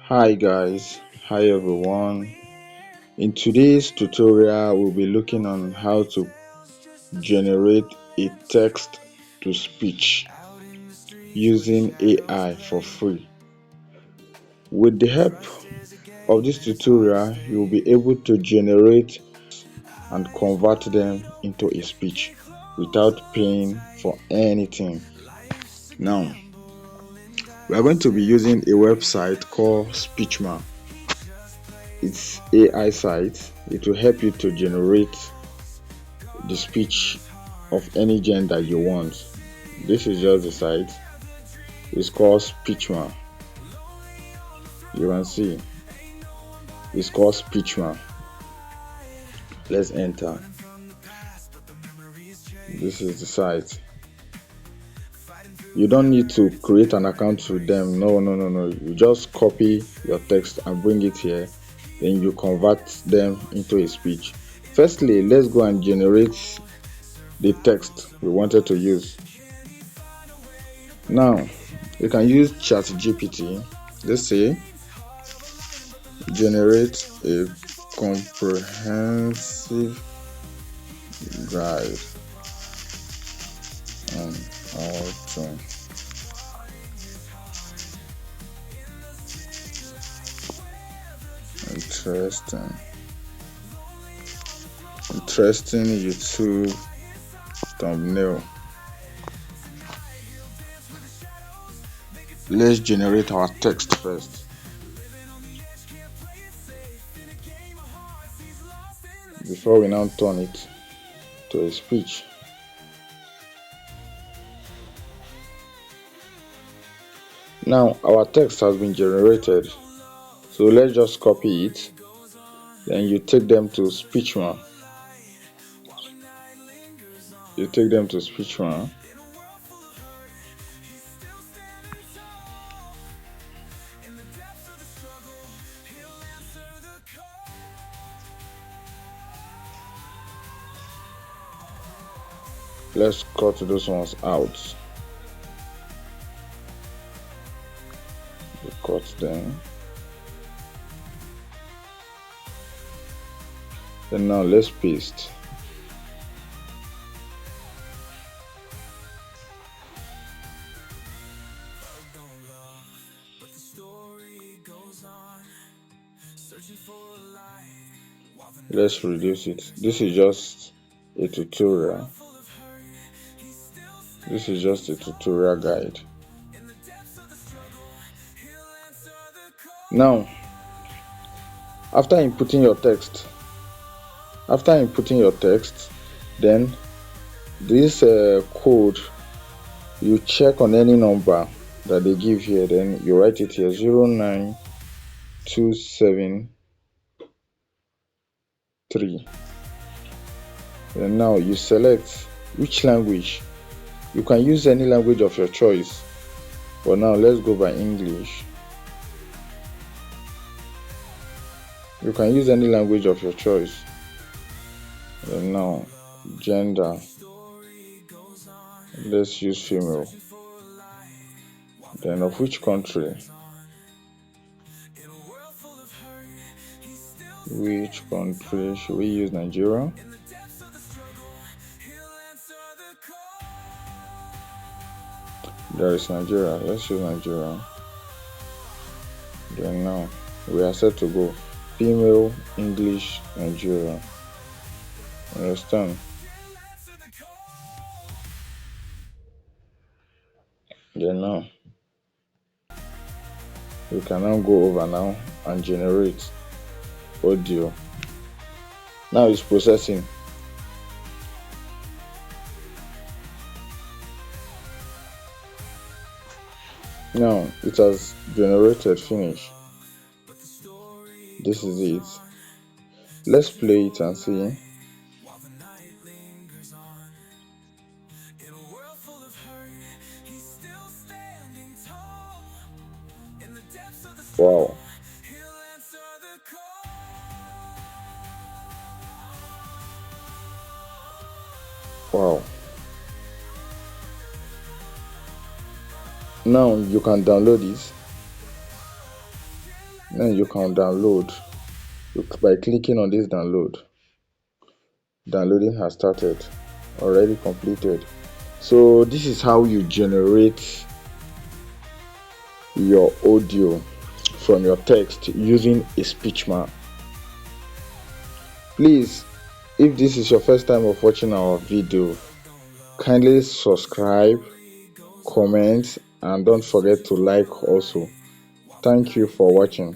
Hi guys, hi everyone. In today's tutorial, we'll be looking on how to generate a text to speech using AI for free. With the help of this tutorial, you'll be able to generate and convert them into a speech without paying for anything. Now, we are going to be using a website called speechma. It's AI site. It will help you to generate the speech of any gender you want. This is just the site. It's called speechma. You can see it's called speechma. Let's enter. This is the site. You don't need to create an account with them. No. You just copy your text and bring it here, then you convert them into a speech. Firstly, let's go and generate the text we wanted to use. Now you can use ChatGPT. Let's say generate a comprehensive guide on how to interesting YouTube thumbnail. Let's generate our text first. Before we now turn it to a speech. Now our text has been generated, so let's just copy it, then you take them to speechma. Let's cut those ones out. We cut them. Then now let's paste. Let's reduce it. This is just a tutorial. This is just a tutorial guide. Now, after inputting your text, then this code, you check on any number that they give here, then you write it here 09273. And now you select which language. You can use any language of your choice, but now let's go by English. You can use any language of your choice. And now gender, let's use female. Then of which country? Which country should we use? Nigeria. There is Nigeria. Let's use Nigeria. Then now we are set to go. Female, English, Nigeria. Understand? Then now we can now go over now and generate audio. Now it's processing. Now it has generated, finish. This is it. Let's play it and see. Wow. Wow. Now you can download it. Then you can download by clicking on this download. Downloading has started, already completed. So this is how you generate your audio from your text using a speechma. Please, if this is your first time of watching our video, kindly subscribe, comment, and don't forget to like also. Thank you for watching.